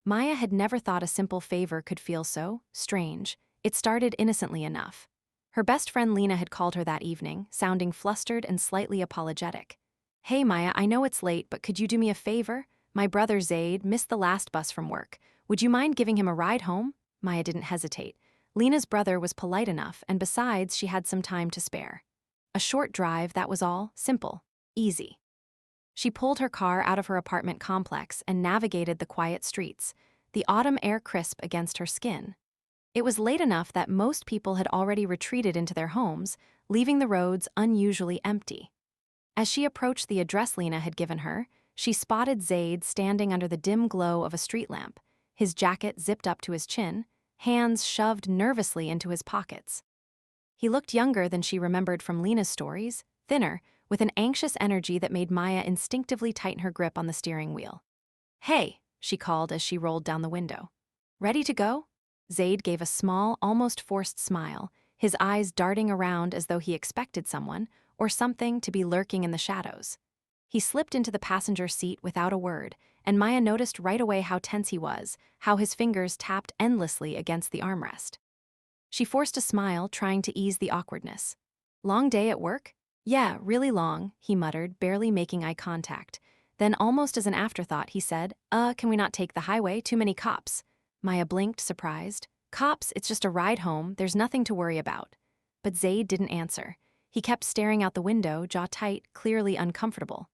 Maya had never thought a simple favor could feel so strange. It started innocently enough. Her best friend Lena had called her that evening, sounding flustered and slightly apologetic. "Hey Maya, I know it's late, but could you do me a favor? My brother Zaid missed the last bus from work. Would you mind giving him a ride home?" Maya didn't hesitate. Lena's brother was polite enough, and besides, she had some time to spare. A short drive, that was all, simple, easy. She pulled her car out of her apartment complex and navigated the quiet streets, the autumn air crisp against her skin. It was late enough that most people had already retreated into their homes, leaving the roads unusually empty. As she approached the address Lena had given her, she spotted Zaid standing under the dim glow of a street lamp, his jacket zipped up to his chin, hands shoved nervously into his pockets. He looked younger than she remembered from Lena's stories, thinner, with an anxious energy that made Maya instinctively tighten her grip on the steering wheel. "Hey," she called as she rolled down the window. "Ready to go?" Zaid gave a small, almost forced smile, his eyes darting around as though he expected someone, or something, to be lurking in the shadows. He slipped into the passenger seat without a word, and Maya noticed right away how tense he was, how his fingers tapped endlessly against the armrest. She forced a smile, trying to ease the awkwardness. "Long day at work?" "Yeah, really long," he muttered, barely making eye contact. Then, almost as an afterthought, he said, Can we not take the highway? Too many cops." Maya blinked, surprised. "Cops, it's just a ride home, there's nothing to worry about." But Zaid didn't answer. He kept staring out the window, jaw tight, clearly uncomfortable.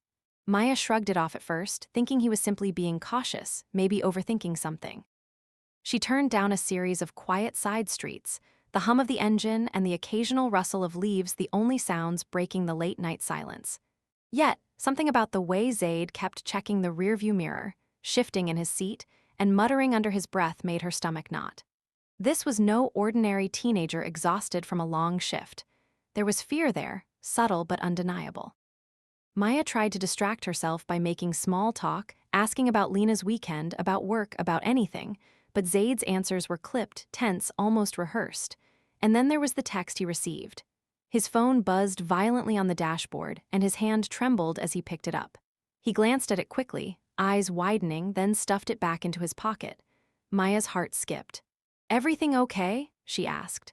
Maya shrugged it off at first, thinking he was simply being cautious, maybe overthinking something. She turned down a series of quiet side streets, the hum of the engine and the occasional rustle of leaves the only sounds breaking the late-night silence. Yet, something about the way Zaid kept checking the rearview mirror, shifting in his seat, and muttering under his breath made her stomach knot. This was no ordinary teenager exhausted from a long shift. There was fear there, subtle but undeniable. Maya tried to distract herself by making small talk, asking about Lena's weekend, about work, about anything, but Zaid's answers were clipped, tense, almost rehearsed. And then there was the text he received. His phone buzzed violently on the dashboard, and his hand trembled as he picked it up. He glanced at it quickly, eyes widening, then stuffed it back into his pocket. Maya's heart skipped. "Everything okay?" she asked.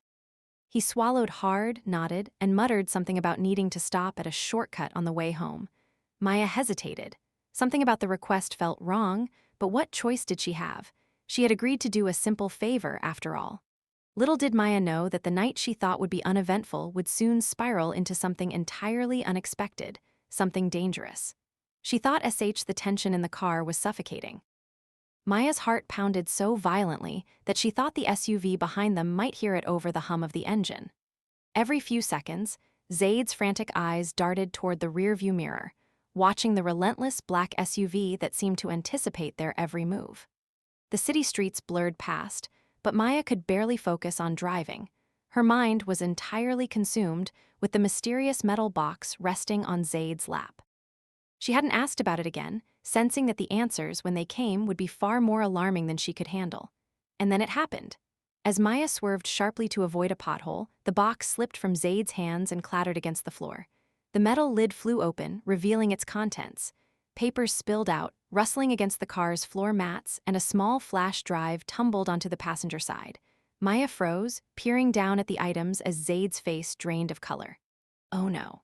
He swallowed hard, nodded, and muttered something about needing to stop at a shortcut on the way home. Maya hesitated. Something about the request felt wrong, but what choice did she have? She had agreed to do a simple favor, after all. Little did Maya know that the night she thought would be uneventful would soon spiral into something entirely unexpected, something dangerous. She thought the tension in the car was suffocating. Maya's heart pounded so violently that she thought the SUV behind them might hear it over the hum of the engine. Every few seconds, Zaid's frantic eyes darted toward the rearview mirror, watching the relentless black SUV that seemed to anticipate their every move. The city streets blurred past, but Maya could barely focus on driving. Her mind was entirely consumed with the mysterious metal box resting on Zaid's lap. She hadn't asked about it again, sensing that the answers, when they came, would be far more alarming than she could handle. And then it happened. As Maya swerved sharply to avoid a pothole, the box slipped from Zaid's hands and clattered against the floor. The metal lid flew open, revealing its contents. Papers spilled out, rustling against the car's floor mats, and a small flash drive tumbled onto the passenger side. Maya froze, peering down at the items as Zaid's face drained of color. "Oh no."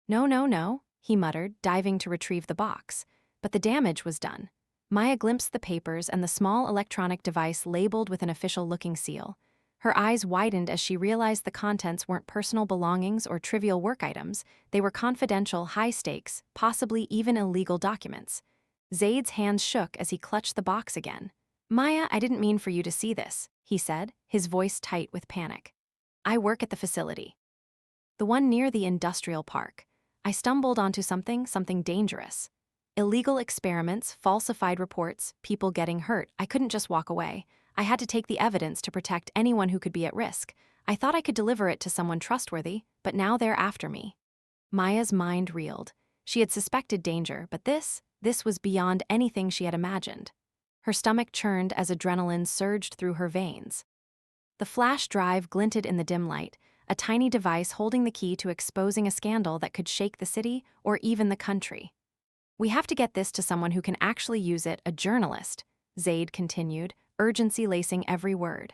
"No, no, no," he muttered, diving to retrieve the box. But the damage was done. Maya glimpsed the papers and the small electronic device labeled with an official-looking seal. Her eyes widened as she realized the contents weren't personal belongings or trivial work items. They were confidential, high-stakes, possibly even illegal documents. Zaid's hands shook as he clutched the box again. "Maya, I didn't mean for you to see this," he said, his voice tight with panic. "I work at the facility. The one near the industrial park. I stumbled onto something dangerous. Illegal experiments, falsified reports, people getting hurt. I couldn't just walk away. I had to take the evidence to protect anyone who could be at risk. I thought I could deliver it to someone trustworthy, but now they're after me." Maya's mind reeled. She had suspected danger, but this was beyond anything she had imagined. Her stomach churned as adrenaline surged through her veins. The flash drive glinted in the dim light, a tiny device holding the key to exposing a scandal that could shake the city or even the country. "We have to get this to someone who can actually use it, a journalist." Zaid continued, urgency lacing every word.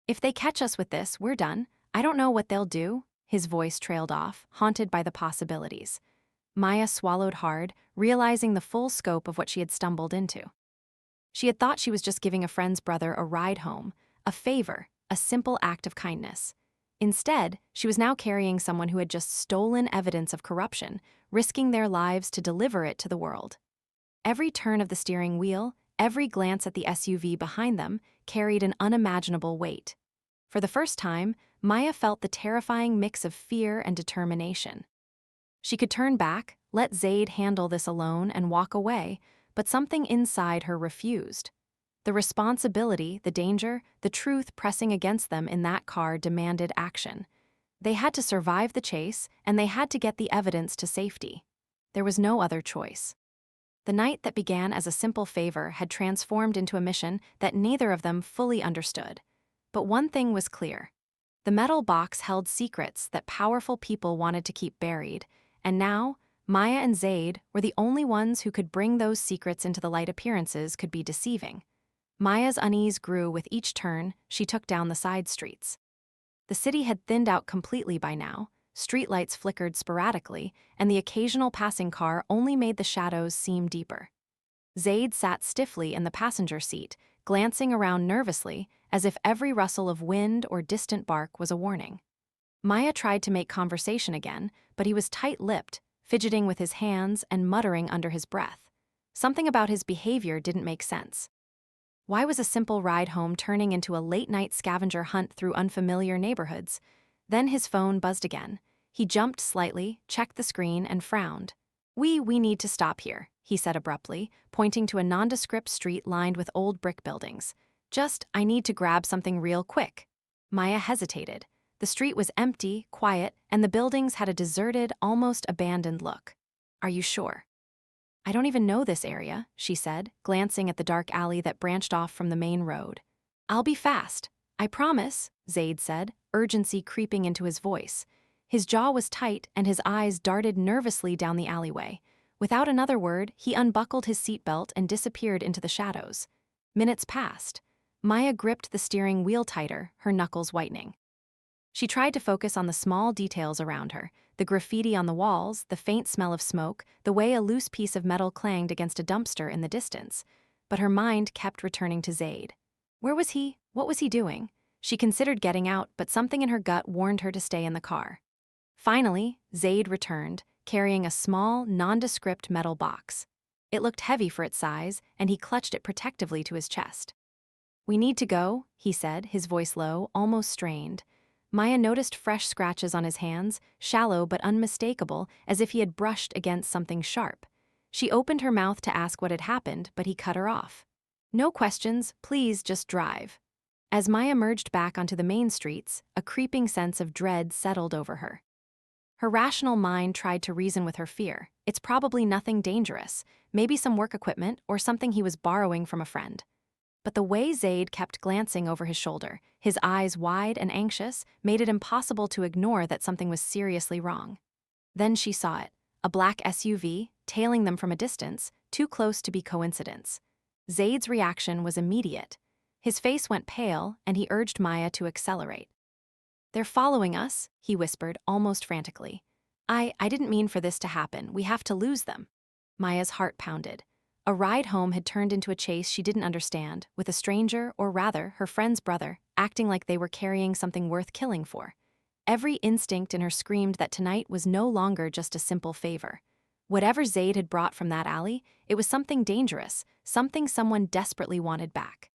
If they catch us with this, we're done. I don't know what they'll do. His voice trailed off, haunted by the possibilities. Maya swallowed hard, realizing the full scope of what she had stumbled into. She had thought she was just giving a friend's brother a ride home, a favor, a simple act of kindness. Instead, she was now carrying someone who had just stolen evidence of corruption, risking their lives to deliver it to the world. Every turn of the steering wheel, every glance at the SUV behind them, carried an unimaginable weight. For the first time, Maya felt the terrifying mix of fear and determination. She could turn back, let Zaid handle this alone, and walk away, but something inside her refused. The responsibility, the danger, the truth pressing against them in that car demanded action. They had to survive the chase, and they had to get the evidence to safety. There was no other choice. The night that began as a simple favor had transformed into a mission that neither of them fully understood. But one thing was clear. The metal box held secrets that powerful people wanted to keep buried, and now, Maya and Zaid were the only ones who could bring those secrets into the light. Appearances could be deceiving. Maya's unease grew with each turn she took down the side streets. The city had thinned out completely by now. Streetlights flickered sporadically, and the occasional passing car only made the shadows seem deeper. Zaid sat stiffly in the passenger seat, glancing around nervously, as if every rustle of wind or distant bark was a warning. Maya tried to make conversation again, but he was tight-lipped, fidgeting with his hands and muttering under his breath. Something about his behavior didn't make sense. Why was a simple ride home turning into a late-night scavenger hunt through unfamiliar neighborhoods? Then his phone buzzed again. He jumped slightly, checked the screen, and frowned. We need to stop here," he said abruptly, pointing to a nondescript street lined with old brick buildings. I need to grab something real quick." Maya hesitated. The street was empty, quiet, and the buildings had a deserted, almost abandoned look. "Are you sure?" "I don't even know this area," she said, glancing at the dark alley that branched off from the main road. "I'll be fast. I promise," Zaid said, urgency creeping into his voice. His jaw was tight and his eyes darted nervously down the alleyway. Without another word, he unbuckled his seatbelt and disappeared into the shadows. Minutes passed. Maya gripped the steering wheel tighter, her knuckles whitening. She tried to focus on the small details around her, the graffiti on the walls, the faint smell of smoke, the way a loose piece of metal clanged against a dumpster in the distance. But her mind kept returning to Zaid. Where was he? What was he doing? She considered getting out, but something in her gut warned her to stay in the car. Finally, Zaid returned, carrying a small, nondescript metal box. It looked heavy for its size, and he clutched it protectively to his chest. "We need to go," he said, his voice low, almost strained. Maya noticed fresh scratches on his hands, shallow but unmistakable, as if he had brushed against something sharp. She opened her mouth to ask what had happened, but he cut her off. "No questions, please just drive." As Maya merged back onto the main streets, a creeping sense of dread settled over her. Her rational mind tried to reason with her fear. It's probably nothing dangerous, maybe some work equipment or something he was borrowing from a friend. But the way Zaid kept glancing over his shoulder, his eyes wide and anxious, made it impossible to ignore that something was seriously wrong. Then she saw it, a black SUV, tailing them from a distance, too close to be coincidence. Zaid's reaction was immediate. His face went pale, and he urged Maya to accelerate. "They're following us," he whispered, almost frantically. I didn't mean for this to happen. We have to lose them." Maya's heart pounded. A ride home had turned into a chase she didn't understand, with a stranger, or rather, her friend's brother, acting like they were carrying something worth killing for. Every instinct in her screamed that tonight was no longer just a simple favor. Whatever Zaid had brought from that alley, it was something dangerous, something someone desperately wanted back.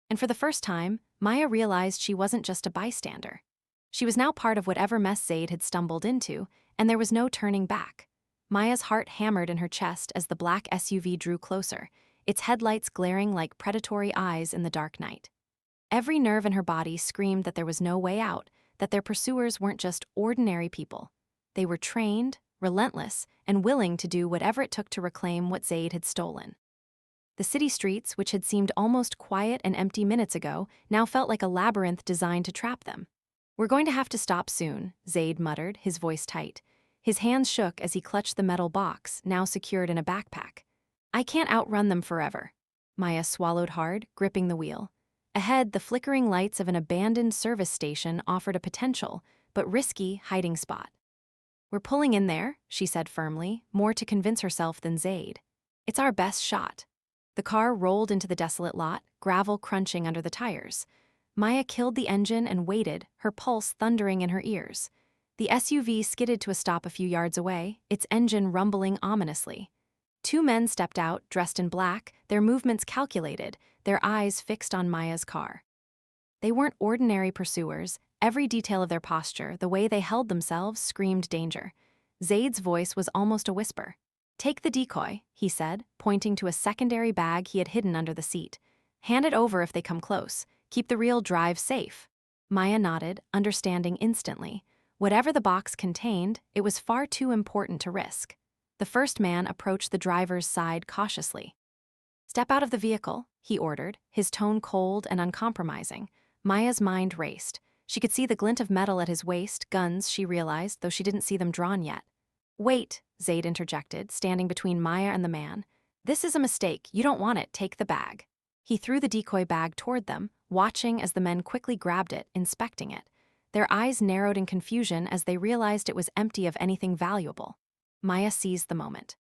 And for the first time, Maya realized she wasn't just a bystander. She was now part of whatever mess Zaid had stumbled into, and there was no turning back. Maya's heart hammered in her chest as the black SUV drew closer, its headlights glaring like predatory eyes in the dark night. Every nerve in her body screamed that there was no way out, that their pursuers weren't just ordinary people. They were trained, relentless, and willing to do whatever it took to reclaim what Zaid had stolen. The city streets, which had seemed almost quiet and empty minutes ago, now felt like a labyrinth designed to trap them. "We're going to have to stop soon," Zaid muttered, his voice tight. His hands shook as he clutched the metal box, now secured in a backpack. "I can't outrun them forever." Maya swallowed hard, gripping the wheel. Ahead, the flickering lights of an abandoned service station offered a potential, but risky, hiding spot. "We're pulling in there," she said firmly, more to convince herself than Zaid. "It's our best shot." The car rolled into the desolate lot, gravel crunching under the tires. Maya killed the engine and waited, her pulse thundering in her ears. The SUV skidded to a stop a few yards away, its engine rumbling ominously. Two men stepped out, dressed in black, their movements calculated, their eyes fixed on Maya's car. They weren't ordinary pursuers. Every detail of their posture, the way they held themselves, screamed danger. Zaid's voice was almost a whisper. "Take the decoy," he said, pointing to a secondary bag he had hidden under the seat. "Hand it over if they come close. Keep the real drive safe." Maya nodded, understanding instantly. Whatever the box contained, it was far too important to risk. The first man approached the driver's side cautiously. "Step out of the vehicle," he ordered, his tone cold and uncompromising. Maya's mind raced. She could see the glint of metal at his waist, guns, she realized, though she didn't see them drawn yet. "Wait," Zaid interjected, standing between Maya and the man. "This is a mistake. You don't want it. Take the bag." He threw the decoy bag toward them, watching as the men quickly grabbed it, inspecting it. Their eyes narrowed in confusion as they realized it was empty of anything valuable. Maya seized the moment.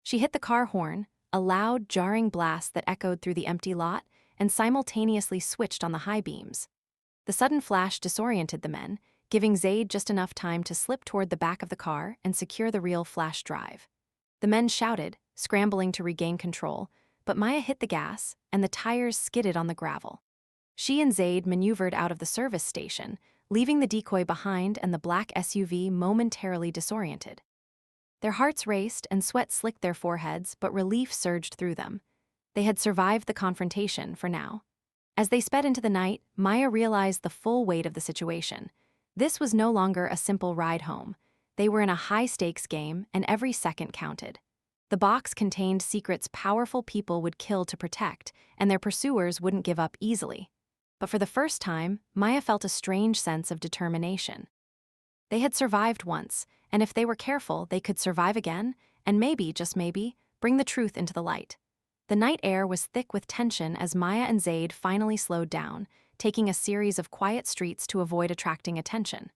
She hit the car horn, a loud, jarring blast that echoed through the empty lot, and simultaneously switched on the high beams. The sudden flash disoriented the men, giving Zaid just enough time to slip toward the back of the car and secure the real flash drive. The men shouted, scrambling to regain control, but Maya hit the gas, and the tires skidded on the gravel. She and Zaid maneuvered out of the service station, leaving the decoy behind and the black SUV momentarily disoriented. Their hearts raced and sweat slicked their foreheads, but relief surged through them. They had survived the confrontation for now. As they sped into the night, Maya realized the full weight of the situation. This was no longer a simple ride home. They were in a high-stakes game, and every second counted. The box contained secrets powerful people would kill to protect, and their pursuers wouldn't give up easily. But for the first time, Maya felt a strange sense of determination. They had survived once, and if they were careful, they could survive again, and maybe, just maybe, bring the truth into the light. The night air was thick with tension as Maya and Zaid finally slowed down, taking a series of quiet streets to avoid attracting attention.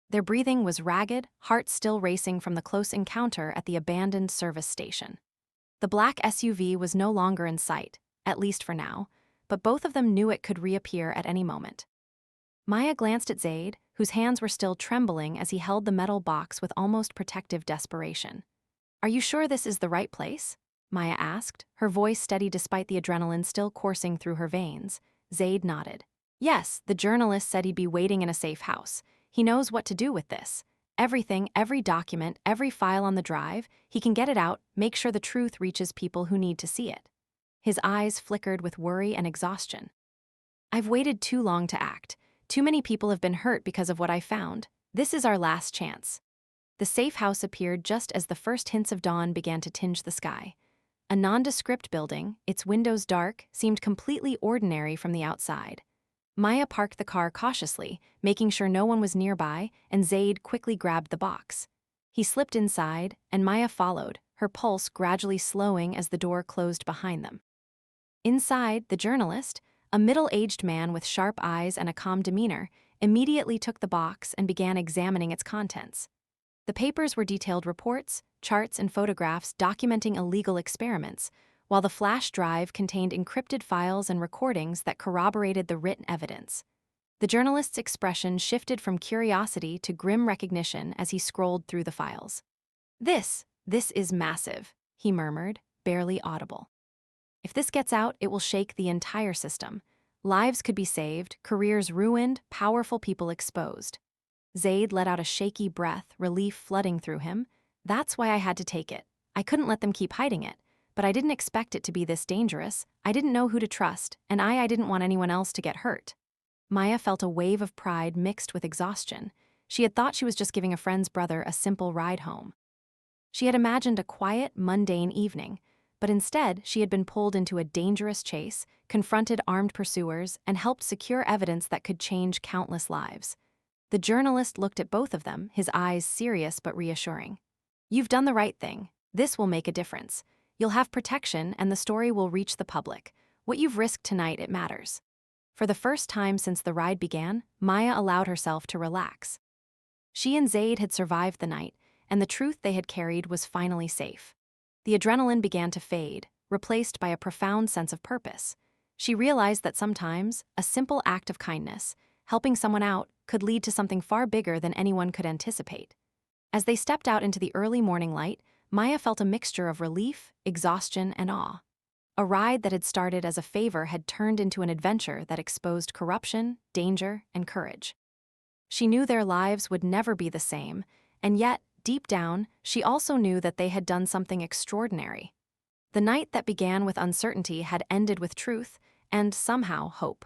Their breathing was ragged, hearts still racing from the close encounter at the abandoned service station. The black SUV was no longer in sight, at least for now, but both of them knew it could reappear at any moment. Maya glanced at Zaid, whose hands were still trembling as he held the metal box with almost protective desperation. "Are you sure this is the right place?" Maya asked, her voice steady despite the adrenaline still coursing through her veins. Zaid nodded. "Yes, the journalist said he'd be waiting in a safe house. He knows what to do with this. Everything, every document, every file on the drive, he can get it out, make sure the truth reaches people who need to see it." His eyes flickered with worry and exhaustion. "I've waited too long to act. Too many people have been hurt because of what I found. This is our last chance." The safe house appeared just as the first hints of dawn began to tinge the sky. A nondescript building, its windows dark, seemed completely ordinary from the outside. Maya parked the car cautiously, making sure no one was nearby, and Zaid quickly grabbed the box. He slipped inside, and Maya followed, her pulse gradually slowing as the door closed behind them. Inside, the journalist, a middle-aged man with sharp eyes and a calm demeanor, immediately took the box and began examining its contents. The papers were detailed reports, charts, and photographs documenting illegal experiments, while the flash drive contained encrypted files and recordings that corroborated the written evidence. The journalist's expression shifted from curiosity to grim recognition as he scrolled through the files. This is massive," he murmured, barely audible. "If this gets out, it will shake the entire system. Lives could be saved, careers ruined, powerful people exposed." Zaid let out a shaky breath, relief flooding through him. "That's why I had to take it. I couldn't let them keep hiding it. But I didn't expect it to be this dangerous. I didn't know who to trust, and I didn't want anyone else to get hurt." Maya felt a wave of pride mixed with exhaustion. She had thought she was just giving a friend's brother a simple ride home. She had imagined a quiet, mundane evening, but instead she had been pulled into a dangerous chase, confronted armed pursuers, and helped secure evidence that could change countless lives. The journalist looked at both of them, his eyes serious but reassuring. "You've done the right thing. This will make a difference. You'll have protection, and the story will reach the public. What you've risked tonight, it matters. For the first time since the ride began, Maya allowed herself to relax. She and Zaid had survived the night, and the truth they had carried was finally safe. The adrenaline began to fade, replaced by a profound sense of purpose. She realized that sometimes, a simple act of kindness, helping someone out, could lead to something far bigger than anyone could anticipate. As they stepped out into the early morning light, Maya felt a mixture of relief, exhaustion, and awe. A ride that had started as a favor had turned into an adventure that exposed corruption, danger, and courage. She knew their lives would never be the same, and yet, deep down, she also knew that they had done something extraordinary. The night that began with uncertainty had ended with truth and, somehow, hope.